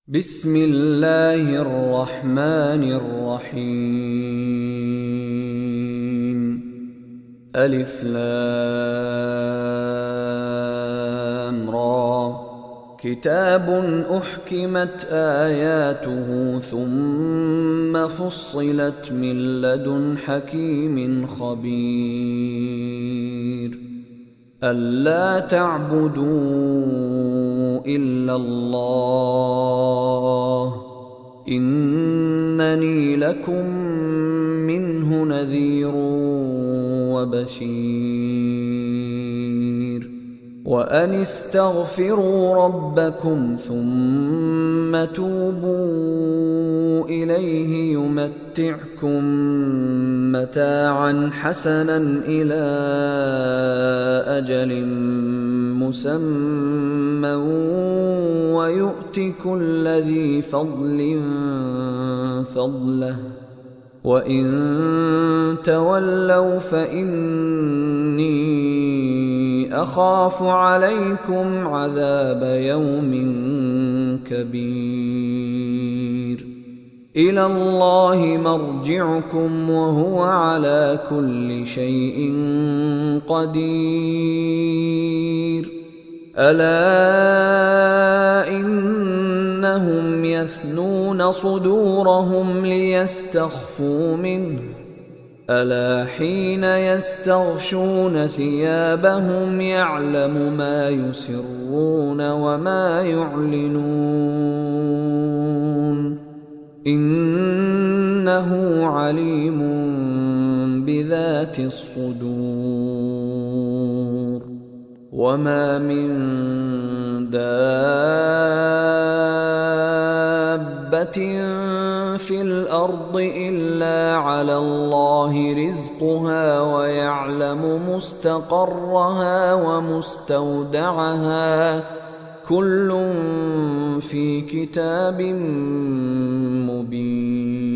بسم الله الرحمن الرحيم. ألف لام را. كتاب أحكمت آياته ثم فصلت من لدن حكيم خبير. ألا تعبدوا إلا الله إنني لكم منه نذير وبشير. وأن استغفروا ربكم ثم توبوا إليه يمتعكم متاعا حسنا إلى أجل مسمى ويؤت كل ذي فضل فضله وإن تولوا فإني أخاف عليكم عذاب يوم كبير. إلى الله مرجعكم وهو على كل شيء قدير. ألا إنهم يثنون صدورهم ليستخفوا منه ألا حين يستغشون ثيابهم يعلم ما يسرون وما يعلنون إنه عليم بذات الصدور. وما من دابة في الأرض إلا على الله رزقها ويعلم مستقرها ومستودعها كل في كتاب مبين.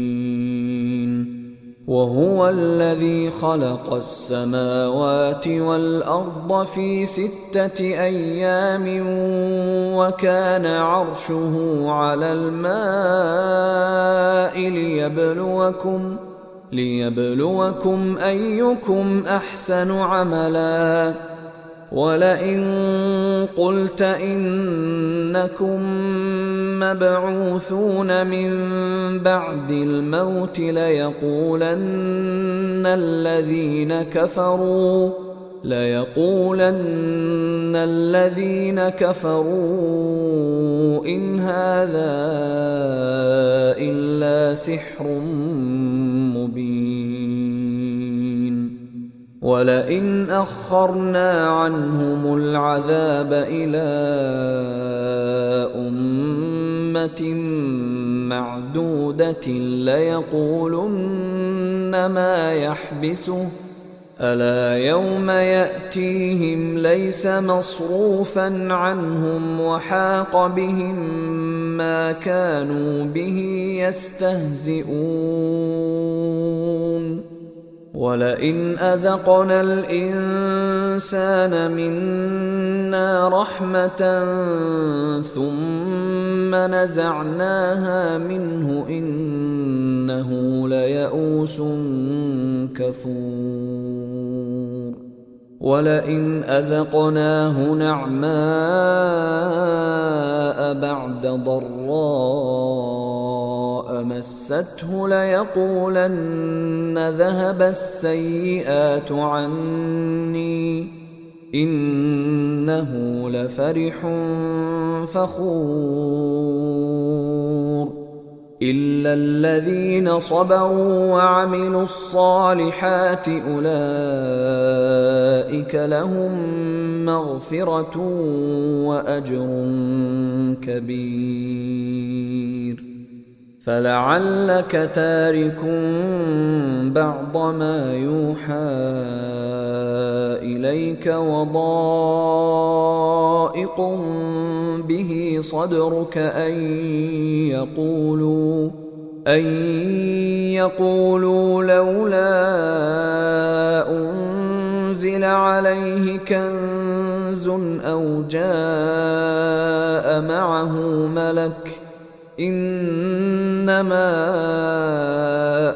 وهو الذي خلق السماوات والأرض في 6 أيام وكان عرشه على الماء ليبلوكم أيكم أحسن عملا. ولئن قلت إنكم مبعوثون من بعد الموت ليقولن الذين كفروا إن هذا إلا سحر مبين. ولئن أخرنا عنهم العذاب إلى أمة معدودة ليقولن ما يحبسه ألا يوم يأتيهم ليس مصروفا عنهم وحاق بهم ما كانوا به يستهزئون. ولئن أذقنا الإنسان منا رحمة ثم نزعناها منه إنه ليئوس كفور. ولئن أذقناه نعماء بعد ضراء مسته ليقولن ذهب السيئات عني إنه لفرح فخور. إلا الذين صبروا وعملوا الصالحات أولئك لهم مغفرة وأجر كبير. فلعلك تارك بعض ما يوحى إليك وضائق به صدرك أن يقولوا لولا أنزل عليه كنز أو جاء معه ملك إنما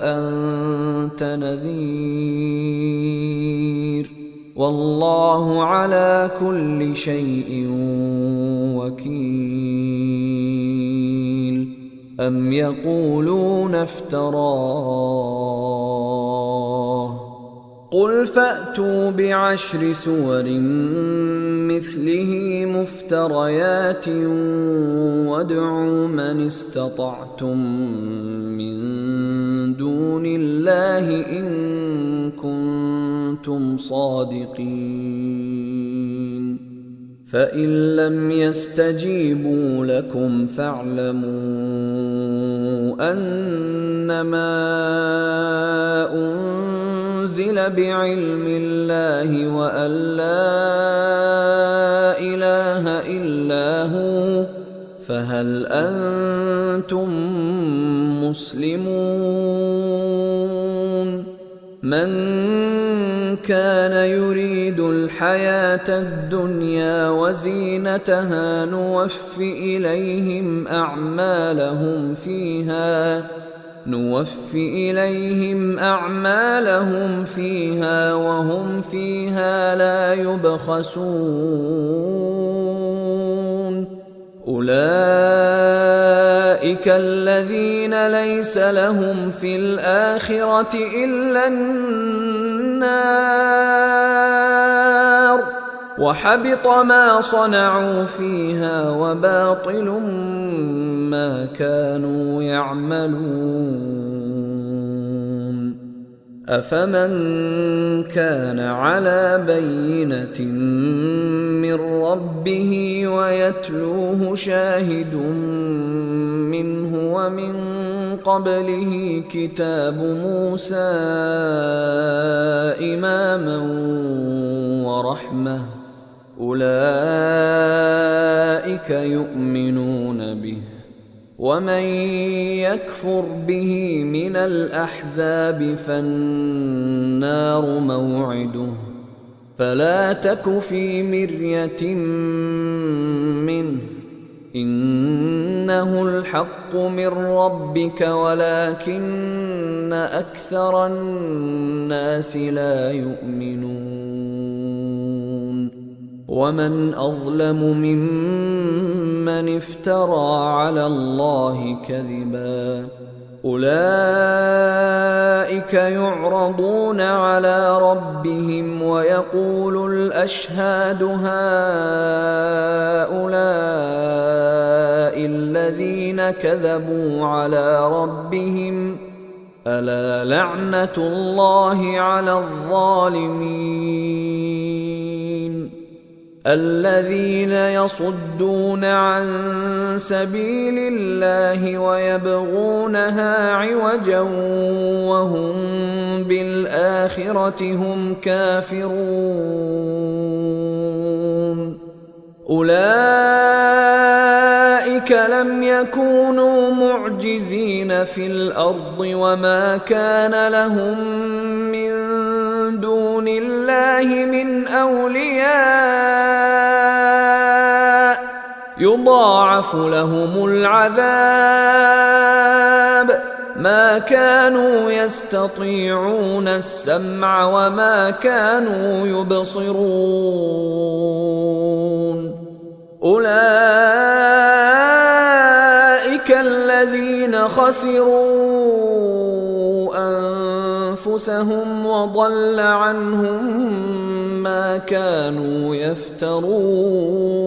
أنت نذير والله على كل شيء وكيل أم يقولون افتراه قل فأتوا بعشر سور مثله مفتريات وادعوا من استطعتم من دون الله إن كنتم صادقين فإن لم يستجيبوا لكم فاعلموا أنما أنزل بعلم الله وأن لا إله إلا هو فهل أنتم مسلمون من كان يريد الحياة الدنيا وزينتها نوفِ إليهم أعمالهم فيها وهم فيها لا يبخسون أولئك الذين ليس لهم في الآخرة إلا النار وحبط ما صنعوا فيها وباطل ما كانوا يعملون أفمن كان على بينة من ربه ويتلوه شاهد منه ومن قبله كتاب موسى إماما ورحمة أولئك يؤمنون به ومن يكفر به من الأحزاب فالنار موعده فلا تك في مرية منه إنه الحق من ربك ولكن أكثر الناس لا يؤمنون ومن أظلم ممن افترى على الله كذبا أولئك يعرضون على ربهم ويقول الأشهاد هؤلاء الذين كذبوا على ربهم ألا لعنة الله على الظالمين الذين يصدون عن سبيل الله ويبغونها عوجا وهم بالآخرة هم كافرون أولئك لم يكونوا معجزين في الأرض وما كان لهم من دون الله من أولياء يضاعف لهم العذاب ما كانوا يستطيعون السمع وما كانوا يبصرون أولئك الذين خسروا أنفسهم وضل عنهم ما كانوا يفترون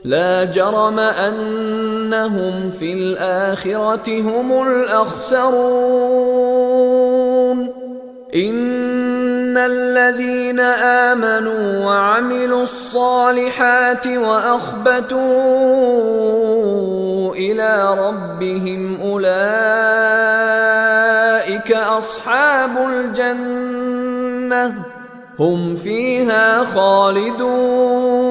لا جرم أنهم في الآخرة هم الأخسرون إن الذين آمنوا وعملوا الصالحات وأخبتوا إلى ربهم أولئك أصحاب الجنة هم فيها خالدون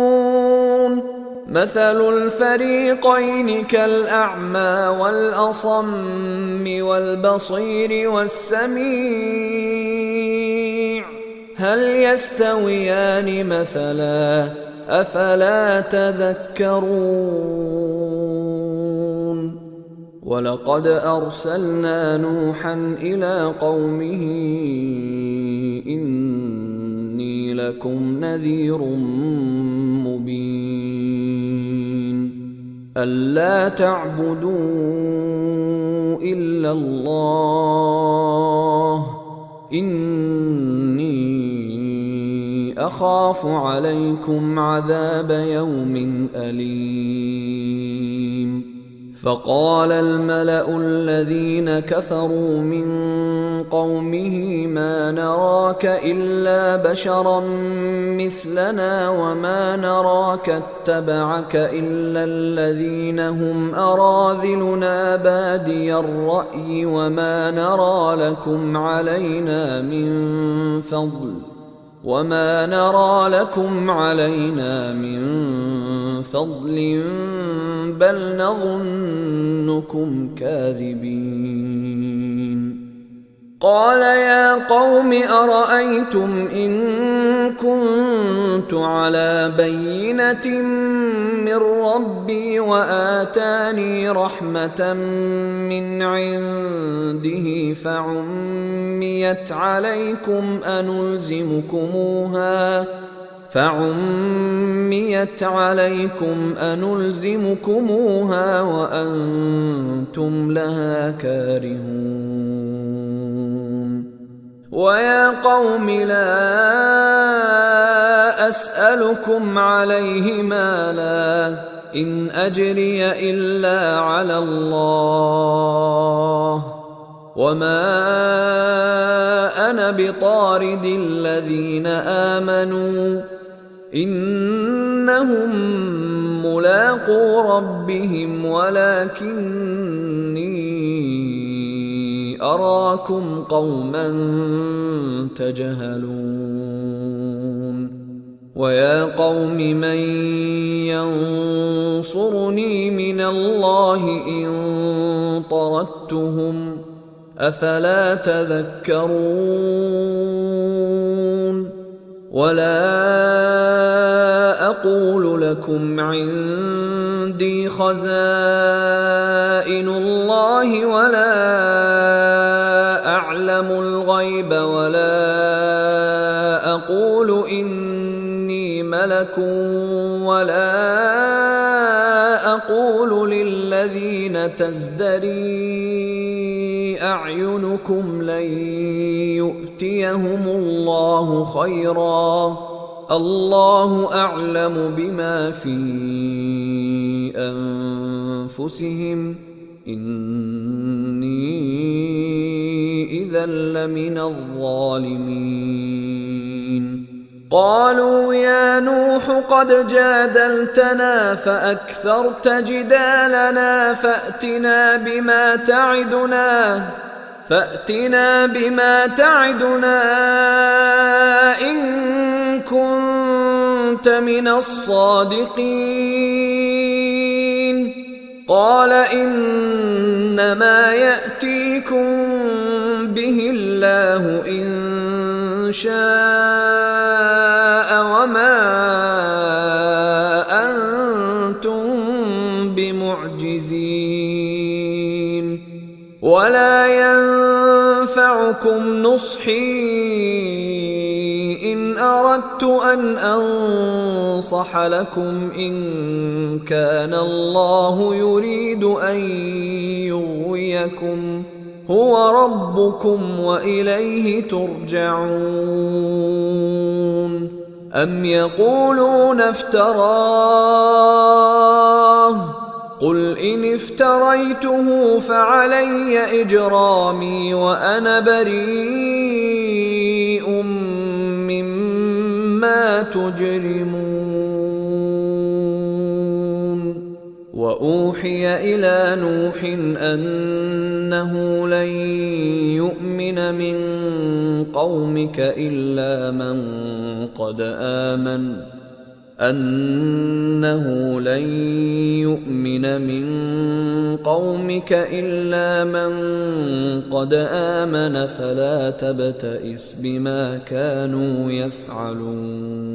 مثل الفريقين كالأعمى والأصم والبصير والسميع هل يستويان مثلا أفلا تذكرون ولقد أرسلنا نوحا إلى قومه إني لكم نذير مبين ألا تعبدوا إلا الله إني أخاف عليكم عذاب يوم أليم فقال الملأ الذين كفروا من قومه ما نراك إلا بشرا مثلنا وما نراك اتبعك إلا الذين هم أراذلنا بادي الرأي وما نرى لكم علينا من فضل بل نظنكم كاذبين قال يا قوم أرأيتم إن كنت على بينة من ربي وآتاني رحمة من عنده فعميت عليكم أنلزمكموها وأنتم لها كارهون ويا قوم لا أسألكم عليه مالا إن أجري إلا على الله وما أنا بطارد الذين آمنوا إنهم ملاقو ربهم ولكني أراكم قوما تجهلون ويا قوم من ينصرني من الله إن طردتهم أفلا تذكرون ولا أقول لكم عندي خزائن الله ولا أعلم الغيب ولا أقول إني ملك ولا أقول للذين تزدري أعينكم لن يؤتيهم الله خيرا الله أعلم بما في أنفسهم إني إذا لمن الظالمين قالوا يا نوح قد جادلتنا فأكثرت جدالنا فأتنا بما تعدنا إن كنت من الصادقين قال إنما يأتيكم به الله إن شاء وما أنتم بمعجزين ولا ينفعكم نصحي إن أردت أن أنصح لكم إن كان الله يريد أن يغويكم هو ربكم وإليه ترجعون أم يقولون افتراه قل إن افتريته فعلي إجرامي وأنا بريء مما تجرمون وأوحي إلى نوح أنه لن يؤمن من قومك إلا من قد آمن فلا تبتئس بما كانوا يفعلون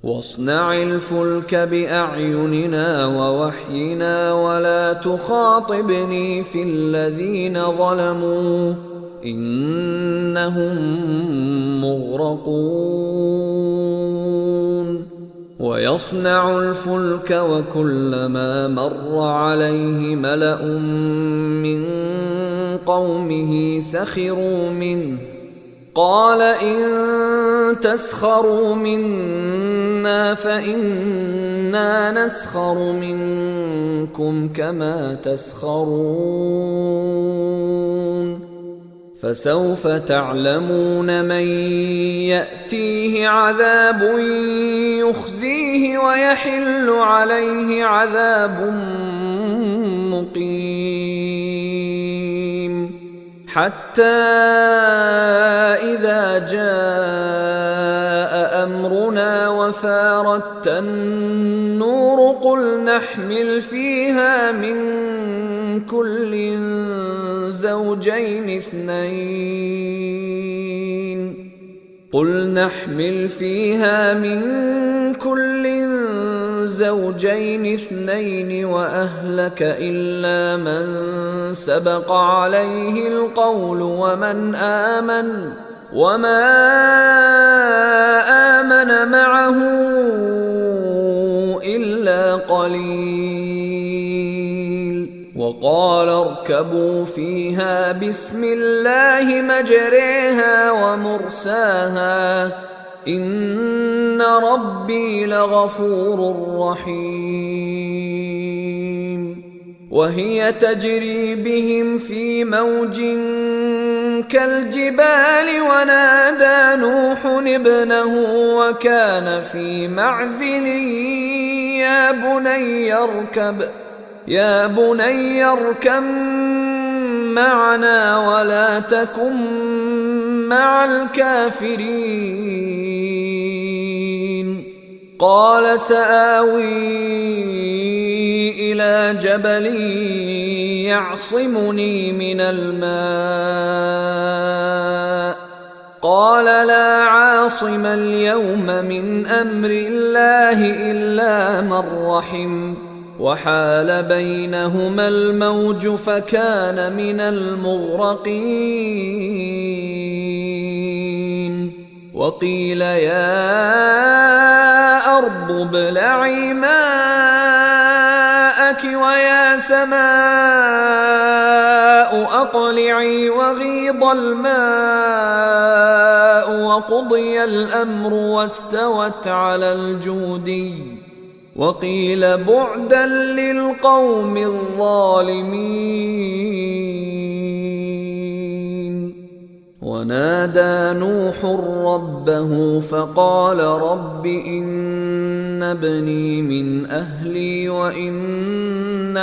واصنع الفلك بأعيننا ووحينا ولا تخاطبني في الذين ظلموا إنهم مغرقون ويصنع الفلك وكلما مر عليه ملأ من قومه سخروا منه قال إن تسخروا منا فإنا نسخر منكم كما تسخرون فسوف تعلمون من يأتيه عذاب يخزيه ويحل عليه عذاب مقيم حتى إذا جاء أمرنا وفارت النور قل نحمل فيها من كل زوجين اثنين وأهلك إلا من سبق عليه القول وما آمن معه إلا قليل وقال اركبوا فيها بسم الله مجريها ومرساها إن ربي لغفور رحيم وهي تجري بهم في موج كالجبال ونادى نوح ابنه وكان في معزل يا بني اركب معنا ولا تكن مع الكافرين قال سآوي إلى جبل يعصمني من الماء قال لا عاصم اليوم من أمر الله إلا من رحم وحال بينهما الموج فكان من المغرقين وقيل يا أرض ابلعي ماءك ويا سماء أقلعي وغيض الماء وقضي الأمر واستوت على الجودي وقيل بعدا للقوم الظالمين ونادى نوح ربه فقال رب إن ابني من أهلي وإن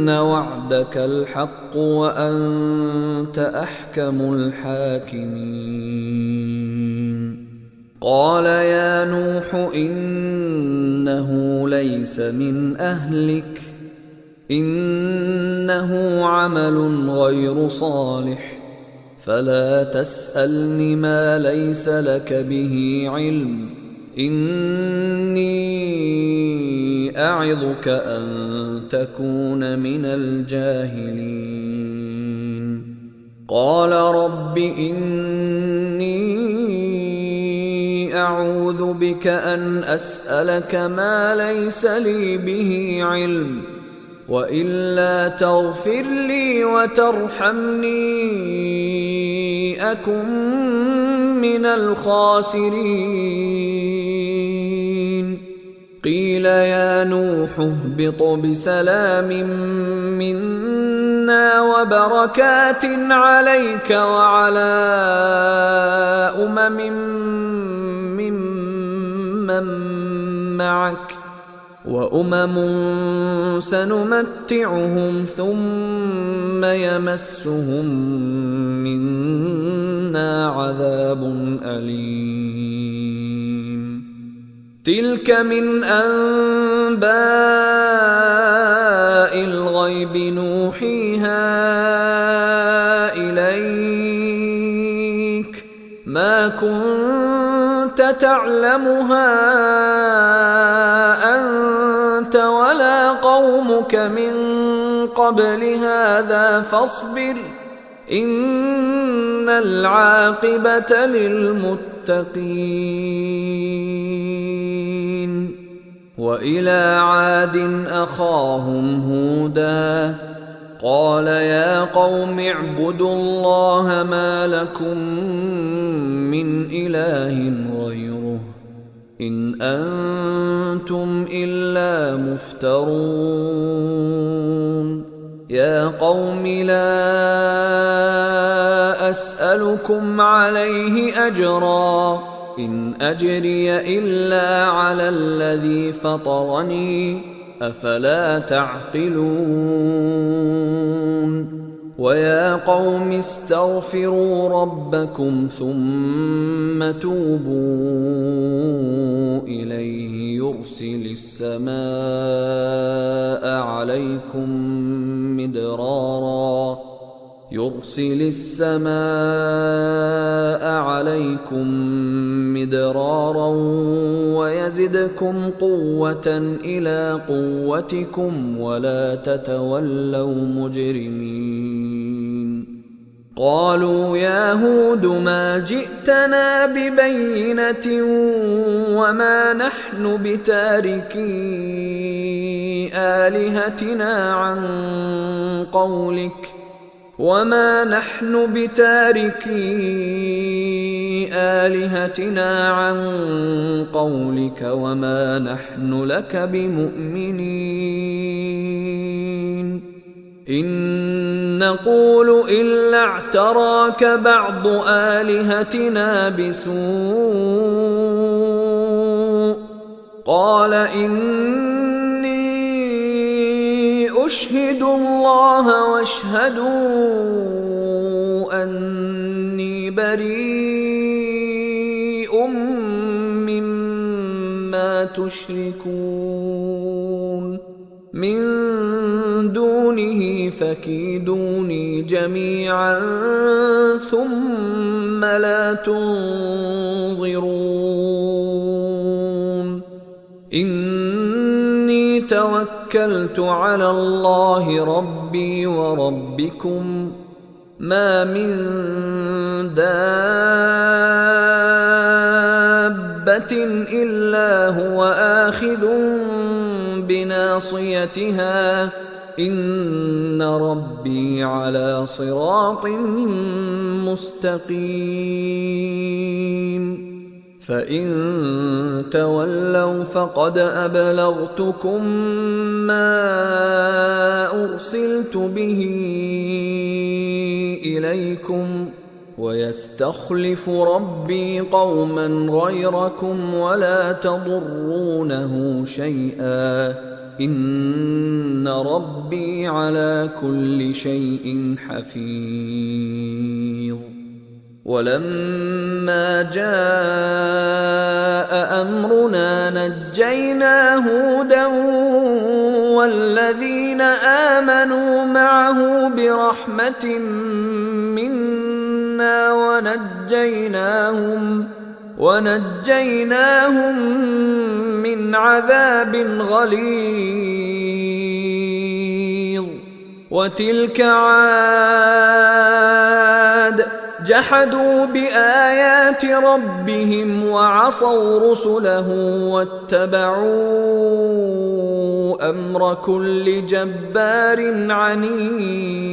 وعدك الحق وأنت أحكم الحاكمين قال يا نوح إنه ليس من أهلك إنه عمل غير صالح فلا تسألني ما ليس لك به علم إني أعظك أن تكون من الجاهلين قال رب إني أعوذ بك أن أسألك ما ليس لي به علم وإلا تغفر لي وترحمني أكن من الخاسرين قيل يا نوح اهبط بسلام منا وبركات عليك وعلى ممن معك وأمم سنمتعهم ثم يمسهم منا عذاب أليم تلك من أنباء الغيب نوحيها إليك ما كنت تعلمها أنت ولا قومك من قبل هذا فاصبر إن العاقبة للمتقين. وإلى عاد أخاهم هودا قال يا قوم اعبدوا الله ما لكم من إله غيره إن أنتم إلا مفترون. يا قوم لا أسألكم عليه أجرا إن أجري إلا على الذي فطرني أفلا تعقلون. ويا قوم استغفروا ربكم ثم توبوا إليه يرسل السماء عليكم مدرارا ويزدكم قوة إلى قوتكم ولا تتولوا مجرمين. قالوا يا هود ما جئتنا ببينة وما نحن بتاركي آلهتنا عن قولك وما نحن لك بمؤمنين. إن نقول إلا اعتراك بعض آلهتنا بسوء قال إني أشهد الله واشهدوا أني بريء مما تشركون من دونه فكيدوني جميعا ثم لا تنظرون. إني توكلت على الله ربي وربكم ما من دابة إلا هو آخذ بناصيتها إن ربي على صراط مستقيم. فإن تولوا فقد أبلغتكم ما أرسلت به إليكم ويستخلف ربي قوما غيركم ولا تضرونه شيئا إن ربي على كل شيء حفيظ. ولما جاء أمرنا نجينا هودا والذين آمنوا معه برحمة منا ونجيناهم من عذاب غليظ. وتلك عاد جحدوا بآيات ربهم وعصوا رسله واتبعوا أمر كل جبار عنيد.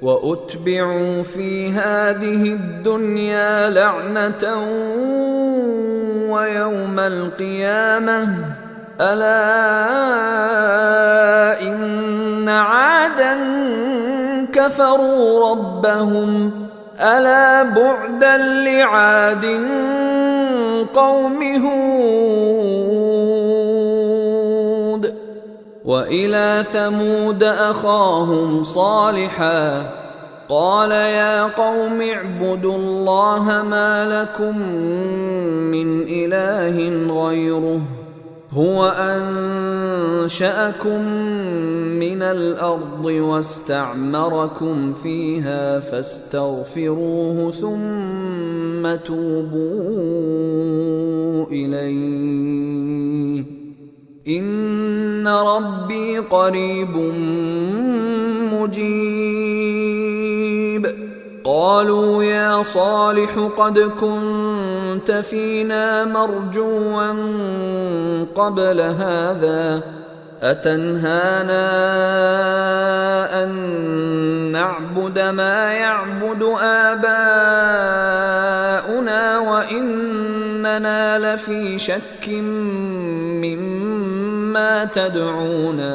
وأتبعوا في هذه الدنيا لعنة ويوم القيامة ألا إن عادا كفروا ربهم ألا بعدا لعاد قوم هود. وإلى ثمود أخاهم صالحا قال يا قوم اعبدوا الله ما لكم من إله غيره هو أنشأكم من الأرض واستعمركم فيها فاستغفروه ثم توبوا إليه إن ربي قريب مجيب. قالوا يا صالح قد كنت فينا مرجوا قبل هذا أتنهانا أن نعبد ما يعبد آباؤنا وإننا لفي شك مما تدعونا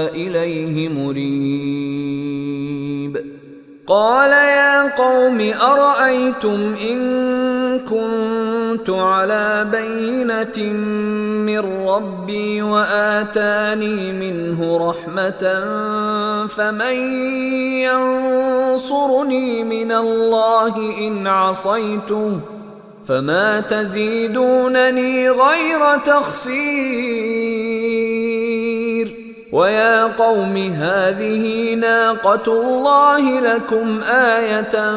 إليه مريب. قال يا قوم أرأيتم إن كنت على بينة من ربي وآتاني منه رحمة فمن ينصرني من الله إن عصيته فما تزيدونني غير تخسير. ويا قوم هذه ناقة الله لكم آية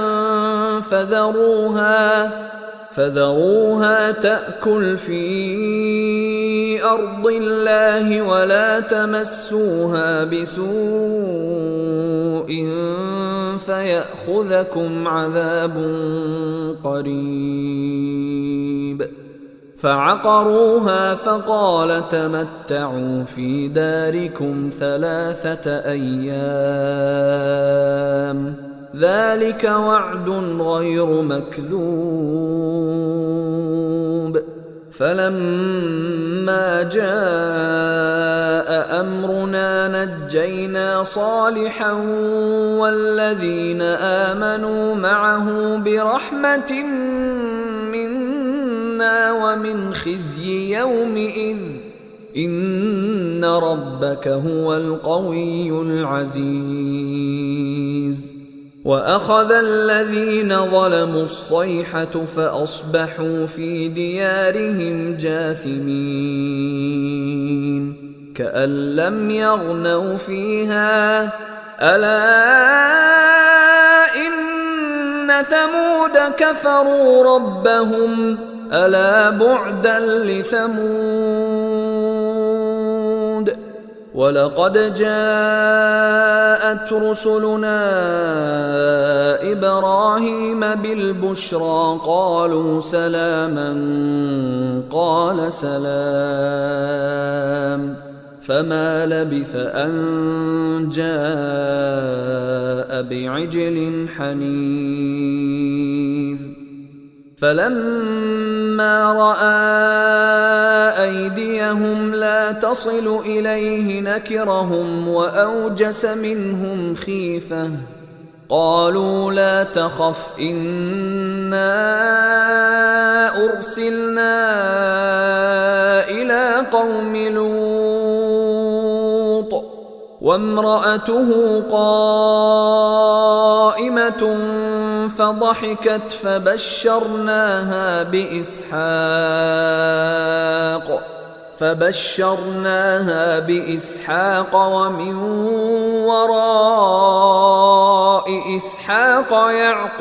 فذروها تأكل في أرض الله ولا تمسوها بسوء فيأخذكم عذاب قريب. فعقروها فقال تمتعوا في داركم 3 أيام ذلك وعد غير مكذوب. فلما جاء أمرنا نجينا صالحا والذين آمنوا معه برحمة منا ومن خزي يومئذ إن ربك هو القوي العزيز. وأخذ الذين ظلموا الصيحة فأصبحوا في ديارهم جاثمين كأن لم يغنوا فيها ألا إن ثمود كفروا ربهم ألا بعدا لثمود. ولقد جاءت رسلنا إبراهيم بالبشرى قالوا سلاما قال سلام فما لبث أن جاء بعجل حنيذ. فلما رأى أيديهم لا تصل إليه نكرهم وأوجس منهم خيفة قالوا لا تخف إنا أرسلنا إلى قوم لوط وامرأته قائمة فضحكت فبشرناها بإسحاق ومن وراء إسحاق يعقوب.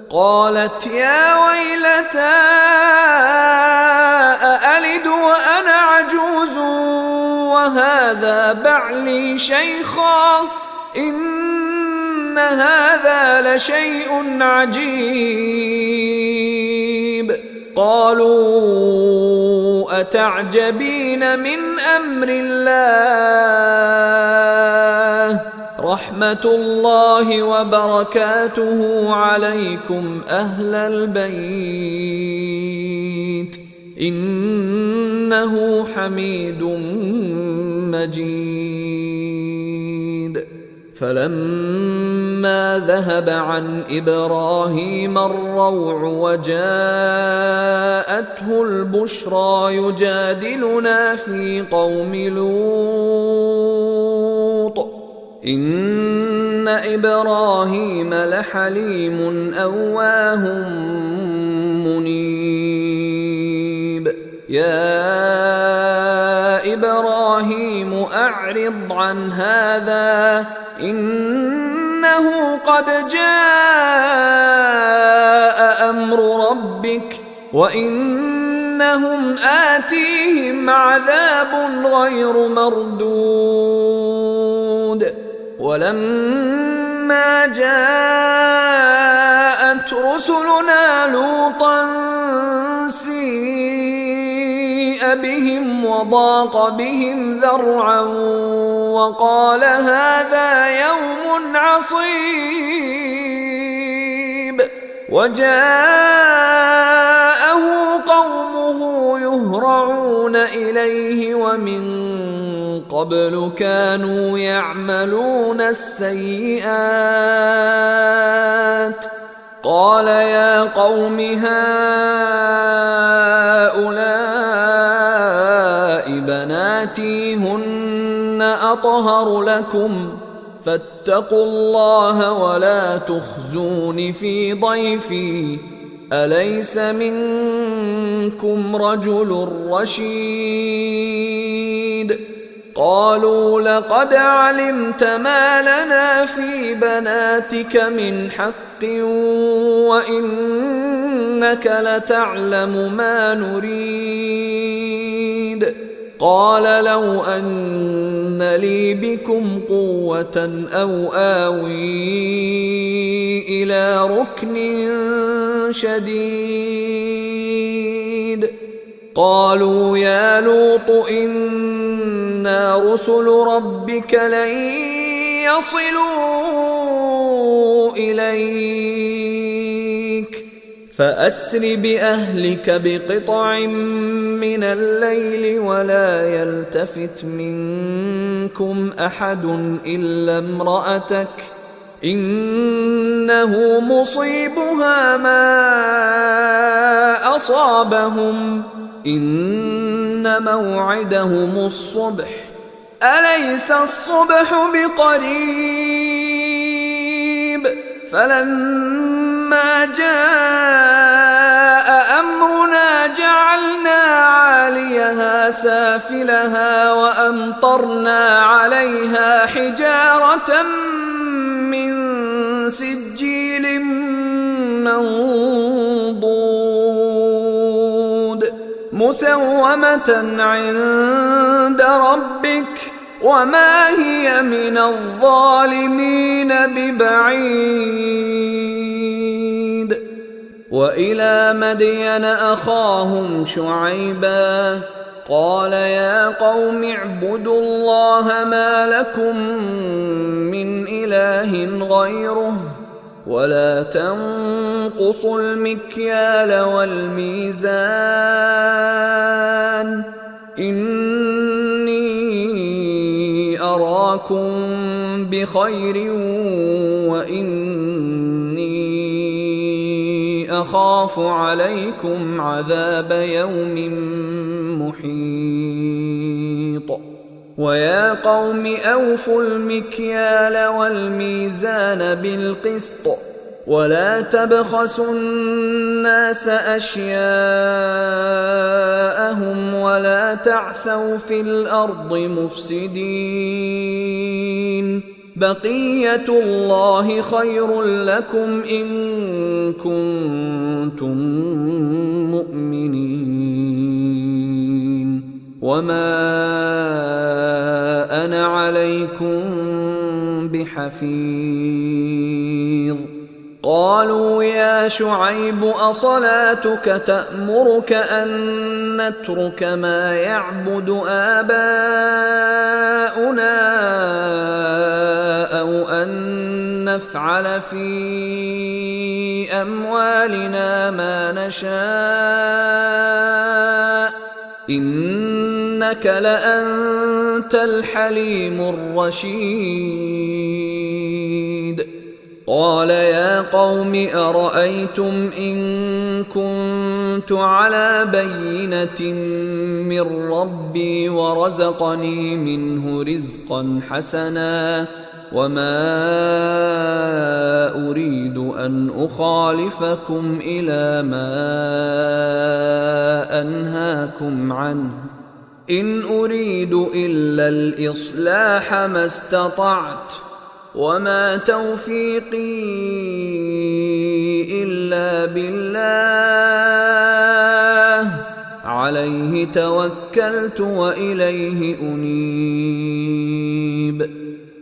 قالت يا ويلتى أألد وأنا عجوز وهذا بعلي شيخا إن هذا لشيء عجيب. قالوا أتعجبين من أمر الله رحمة الله وبركاته عليكم أهل البيت إنه حميد مجيد. فلما ذهب عن إبراهيم الروع وجاءته البشرى يجادلنا في قوم لوط إن إبراهيم لحليم أواه منيب. يا إبراهيم أعرض عن هذا إنه قد جاء أمر ربك وإنهم آتيهم عذاب غير مردود ولما جاءت رسلنا لوطا سيء بهم وضاق بهم ذرعا وقال هذا يوم عصيب وجاءه قومه يهرعون إليه ومن قبل كانوا يعملون السيئات قال يا قوم هؤلاء بناتي هن أطهر لكم فاتقوا الله ولا تخزون في ضيفي أليس منكم رجل رشيد قالوا لقد علمت ما لنا في بناتك من حق وإنك لتعلم ما نريد قال لو أن لي بكم قوة أو آوي إلى ركن شديد قالوا يا لوط إنا رسل ربك لن يصلوا إليك فأسر بأهلك بقطع من الليل ولا يلتفت منكم أحد إلا امرأتك إنه مصيبها ما أصابهم إن موعدهم الصبح أليس الصبح بقريب فلما جاء أمرنا جعلنا عاليها سافلها وأمطرنا عليها حجارة من سجيل منضود مسومة عند ربك وما هي من الظالمين ببعيد وإلى مدين أخاهم شعيبا قال يا قوم اعبدوا الله ما لكم من إله غيره ولا تنقصوا المكيال والميزان إني أراكم بخير وإني أخاف عليكم عذاب يوم محيط ويا قوم أوفوا المكيال والميزان بالقسط ولا تبخسوا الناس أشياءهم ولا تعثوا في الأرض مفسدين بقية الله خير لكم إن كنتم مؤمنين وما أنا عليكم بحفيظ قالوا يا شعيب أصلاتك تأمرك أن نترك ما يعبد آباؤنا أو أن نفعل في أموالنا ما نشاء إنك لأنت الحليم الرشيد قال يا قوم أرأيتم إن كنت على بينة من ربي ورزقني منه رزقا حسنا وما أريد أن أخالفكم إلى ما أنهاكم أنهاكم عنه إن أريد إلا الإصلاح ما استطعت وما توفيقي إلا بالله عليه توكلت وإليه أنيب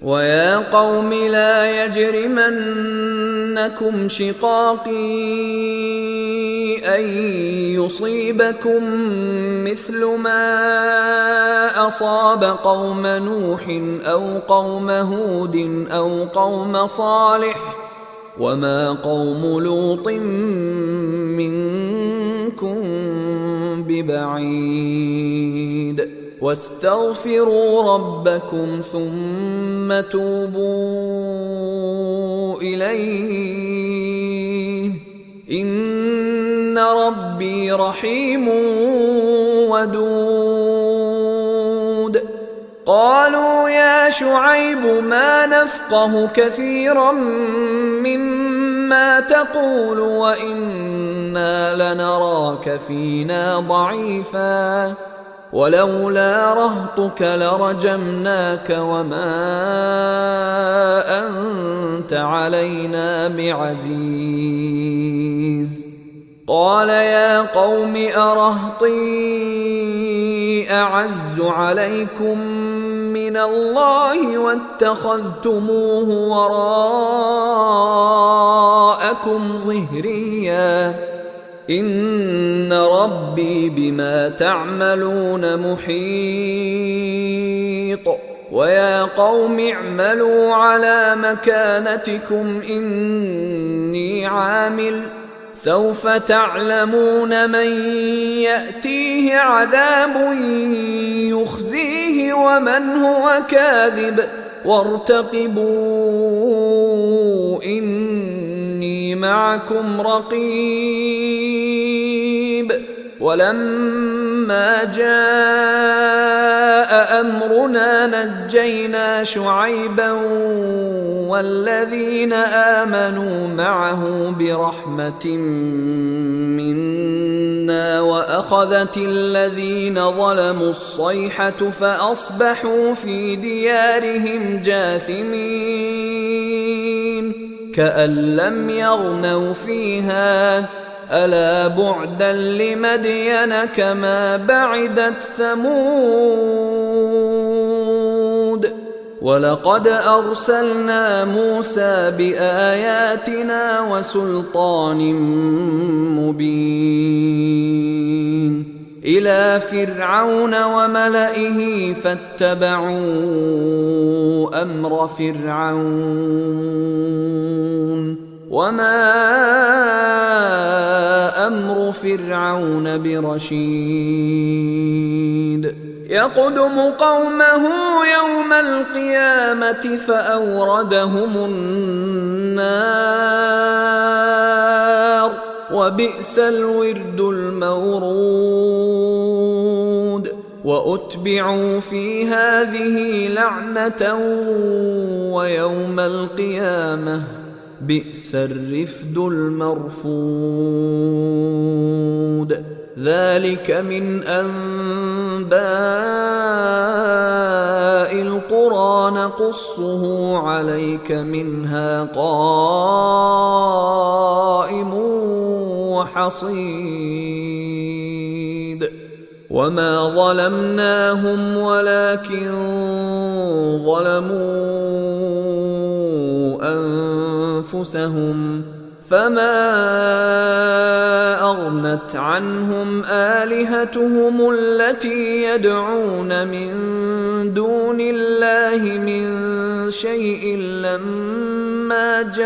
ويا قوم لا يجرمنكم شقاقي أن يصيبكم مثل ما أصاب قوم نوح أو قوم هود أو قوم صالح وما قوم لوط منكم ببعيد واستغفروا ربكم ثم توبوا إليه إن ربي رحيم ودود قالوا يا شعيب ما نفقه كثيرا مما تقول وإنا لنراك فينا ضعيفا ولولا رهطك لرجمناك وما أنت علينا بعزيز قال يا قوم أرهطي أعز عليكم من الله واتخذتموه وراءكم ظهريا إن ربي بما تعملون محيط ويا قوم اعملوا على مكانتكم إني عامل سوف تعلمون من يأتيه عذاب يخزيه ومن هو كاذب وارتقبوا إني معكم رقيب ولما جاء أمرنا نجينا شعيبا والذين آمنوا معه برحمة منا وأخذت الذين ظلموا الصيحة فأصبحوا في ديارهم جاثمين كأن لم يغنوا فيها ألا بعدا لمدين كما بعدت ثمود ولقد أرسلنا موسى بآياتنا وسلطان مبين إلى فرعون وملئه فاتبعوا أمر فرعون وما أمر فرعون برشيد يقدم قومه يوم القيامة فأوردهم النار وبئس الورد المورود وأتبعوا في هذه لعنة ويوم القيامة بئس الرفد المرفود ذلك من أنباء القرى نقصه عليك منها قائم وحصيد وما ظلمناهم ولكن ظلموا أنفسهم فما أغنت عنهم آلهتهم التي يدعون من دون الله من شيء لما جاء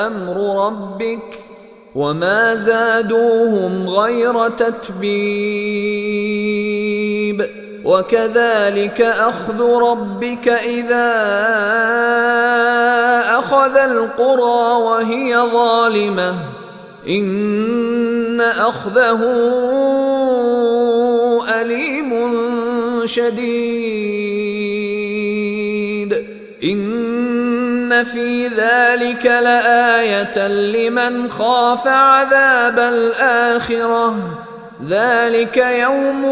أمر ربك وما زادوهم غير تتبيب وكذلك أخذ ربك إذا أخذ القرى وهي ظالمة إن أخذه أليم شديد إن في ذلك لآية لمن خاف عذاب الآخرة ذلك يوم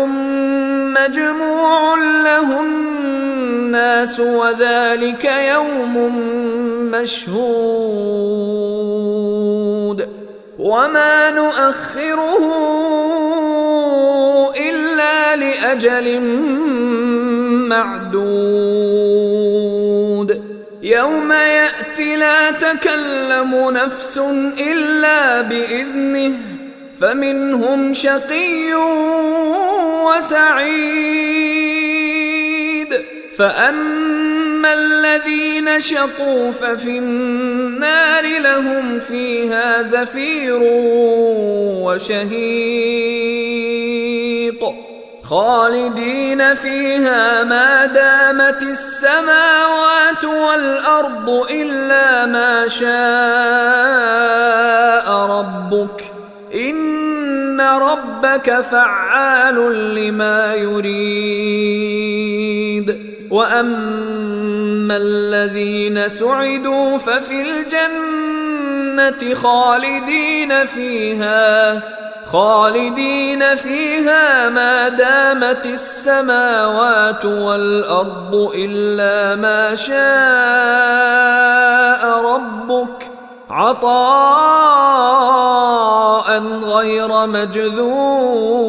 مجموع له الناس وذلك يوم مشهود وما نؤخره إلا لأجل معدود يوم يأتي لا تكلم نفس إلا بإذنه فمنهم شقي وسعيد فأما الذين شقوا ففي النار لهم فيها زفير وشهيق خالدين فيها ما دامت السماوات والأرض إلا ما شاء ربك إن ربك فعال لما يريد وأما الذين سعدوا ففي الجنة خالدين فيها ما دامت السماوات والأرض إلا ما شاء ربك عطاء غير مجذوذ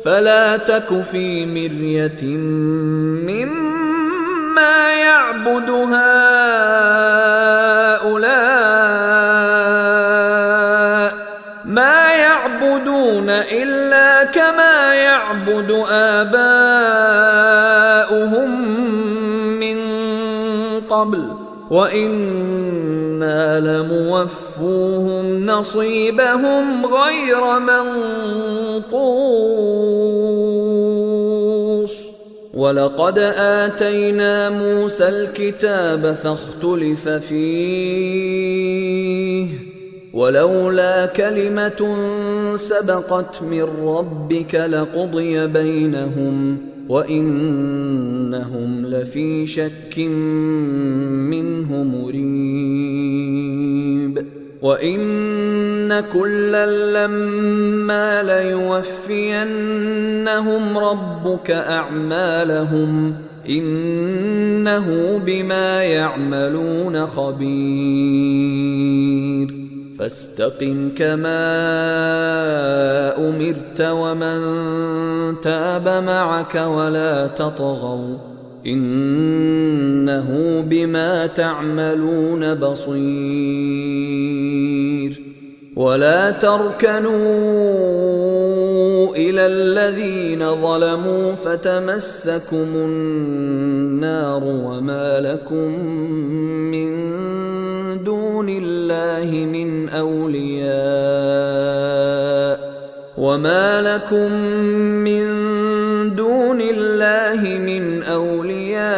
فلا تك في مرية مما يعبد هؤلاء ما يعبدون إلا كما يعبد آباؤهم من قبل وإنا لموفوهم نصيبهم غير منقوص ولقد آتينا موسى الكتاب فاختلف فيه ولولا كلمة سبقت من ربك لقضي بينهم وإنهم لفي شك منه مريب وإن كلا لما ليوفينهم ربك أعمالهم إنه بما يعملون خبير فاستقم كما أمرت ومن تاب معك ولا تطغوا إنه بما تعملون بصير ولا تركنوا إلى الذين ظلموا فتمسكم النار وما لكم من دون الله من أولياء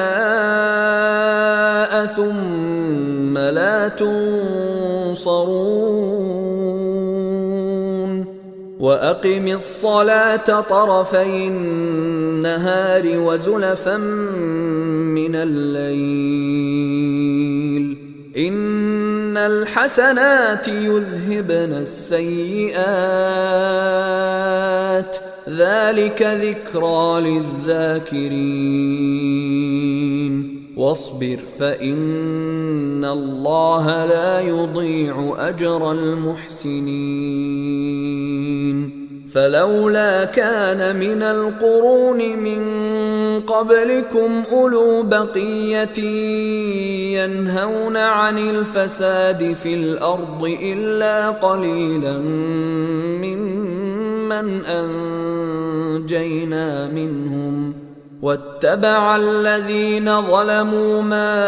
ثم لا تنصرون وأقم الصلاة طرفي النهار وزلفا من الليل إن الحسنات يذهبن السيئات ذلك ذكرى للذاكرين واصبر فإن الله لا يضيع أجر المحسنين فلولا كان من القرون من قبلكم أولو بقية ينهون عن الفساد في الأرض إلا قليلا ممن أنجينا منهم واتبع الذين ظلموا ما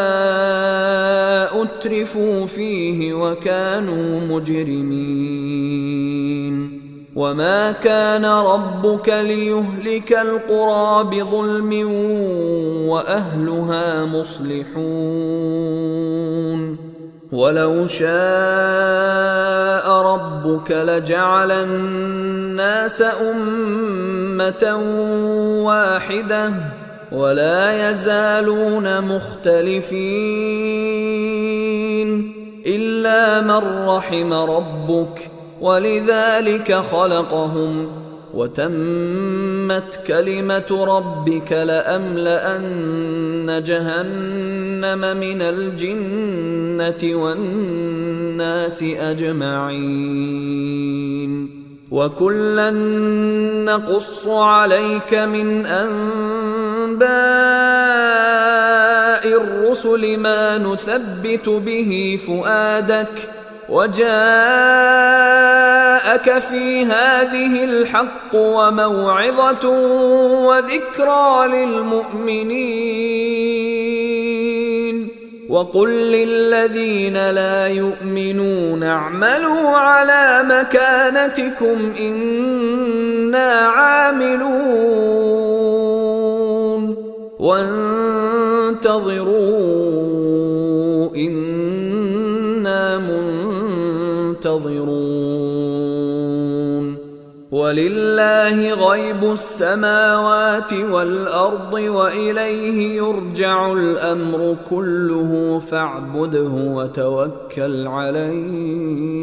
أترفوا فيه وكانوا مجرمين وما كان ربك ليهلك القرى بظلم وأهلها مصلحون ولو شاء ربك لجعل الناس أمة واحدة ولا يزالون مختلفين إلا من رحم ربك ولذلك خلقهم وتمت كلمة ربك لأملأن جهنم من الجنة والناس أجمعين وكلا نقص عليك من أنباء الرسل ما نثبت به فؤادك وجاءك في هذه الحق وموعظة وذكرى للمؤمنين وقل للذين لا يؤمنون اعملوا على مكانتكم إنا عاملون وانتظروا إنا منتظرون ولله غيب السماوات والأرض وإليه يرجع الأمر كله فاعبده وتوكل عليه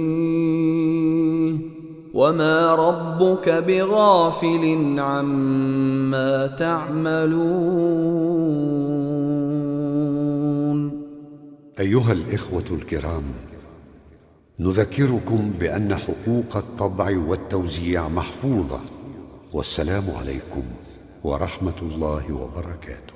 وما ربك بغافل عما تعملون. أيها الإخوة الكرام، نذكركم بأن حقوق الطبع والتوزيع محفوظة، والسلام عليكم ورحمة الله وبركاته.